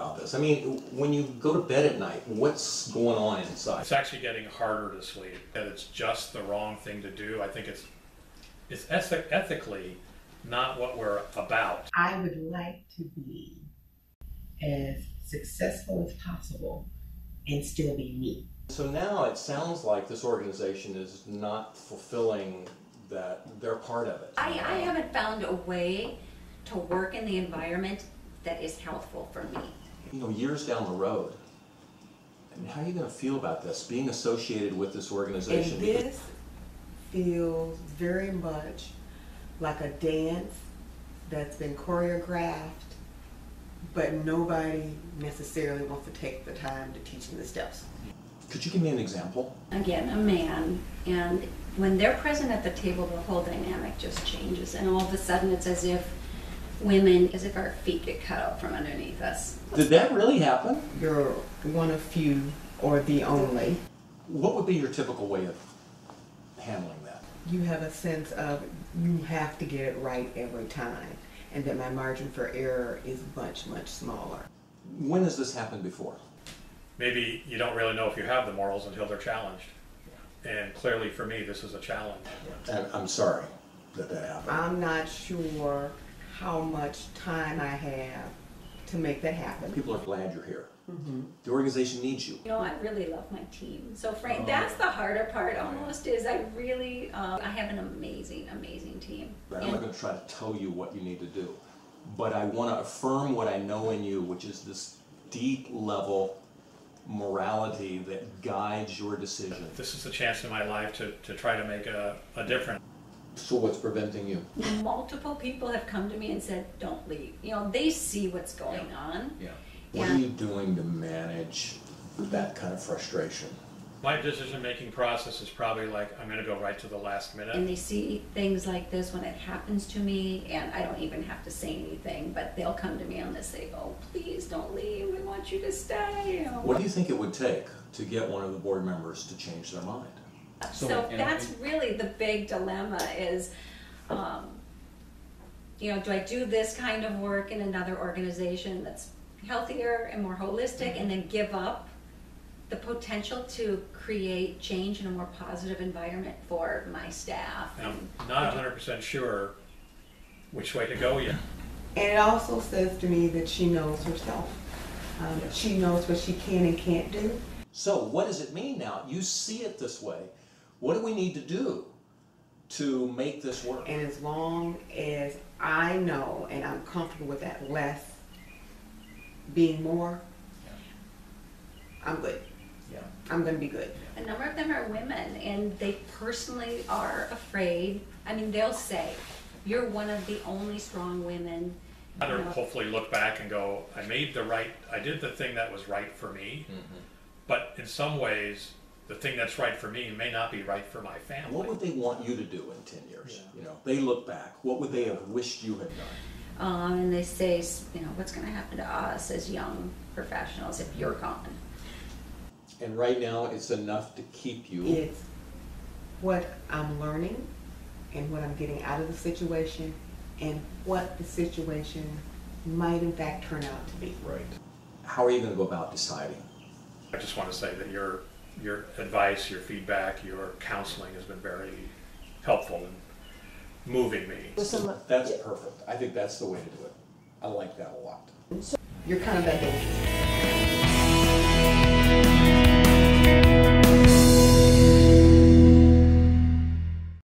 about this. I mean, when you go to bed at night, what's going on inside? It's actually getting harder to sleep. That it's just the wrong thing to do. I think it's ethically not what we're about. I would like to be as successful as possible and still be me. So now it sounds like this organization is not fulfilling that they're part of it. I haven't found a way to work in the environment that is healthful for me. You know, years down the road, and how are you going to feel about this, being associated with this organization? And this feels very much like a dance that's been choreographed, but nobody necessarily wants to take the time to teach them the steps. Could you give me an example? Again, a man, and when they're present at the table, the whole dynamic just changes, and all of a sudden it's as if our feet get cut out from underneath us. Did that really happen? You're one of few, or the only. What would be your typical way of handling that? You have a sense of you have to get it right every time, and that my margin for error is much, much smaller. When has this happened before? Maybe you don't really know if you have the morals until they're challenged. And clearly for me, this is a challenge. And I'm sorry that happened. I'm not sure how much time I have to make that happen. People are glad you're here. Mm-hmm. The organization needs you. You know, I really love my team. So Frank, that's the harder part almost, is I really, I have an amazing, amazing team. I'm not going to try to tell you what you need to do, but I want to affirm what I know in you, which is this deep level morality that guides your decision. This is a chance in my life to try to make a difference. So what's preventing you? Multiple people have come to me and said, don't leave. You know, they see what's going on. Yeah. What are you doing to manage that kind of frustration? My decision-making process is probably like, I'm going to go right to the last minute. And they see things like this when it happens to me, and I don't even have to say anything, but they'll come to me and they'll say, oh, please don't leave, we want you to stay. You know? What do you think it would take to get one of the board members to change their mind? So that's really the big dilemma is, you know, do I do this kind of work in another organization that's healthier and more holistic, and then give up the potential to create change in a more positive environment for my staff? And I'm not 100% sure which way to go yet. And it also says to me that she knows herself. She knows what she can and can't do. So what does it mean now? You see it this way. What do we need to do to make this work? And as long as I know and I'm comfortable with that less being more, I'm good. Yeah. I'm going to be good. A number of them are women, and they personally are afraid. I mean, they'll say, you're one of the only strong women. I'd hopefully look back and go, I did the thing that was right for me, but in some ways, the thing that's right for me may not be right for my family. What would they want you to do in 10 years? Yeah. You know, they look back. What would they have wished you had done? And they say, you know, what's going to happen to us as young professionals if you're gone? And right now, it's enough to keep you. It's what I'm learning and what I'm getting out of the situation and what the situation might in fact turn out to be. Right. How are you going to go about deciding? I just want to say that your advice, your feedback, your counseling has been very helpful in moving me. Listen, that's perfect. I think that's the way to do it. I like that a lot. You're kind of that dangerous.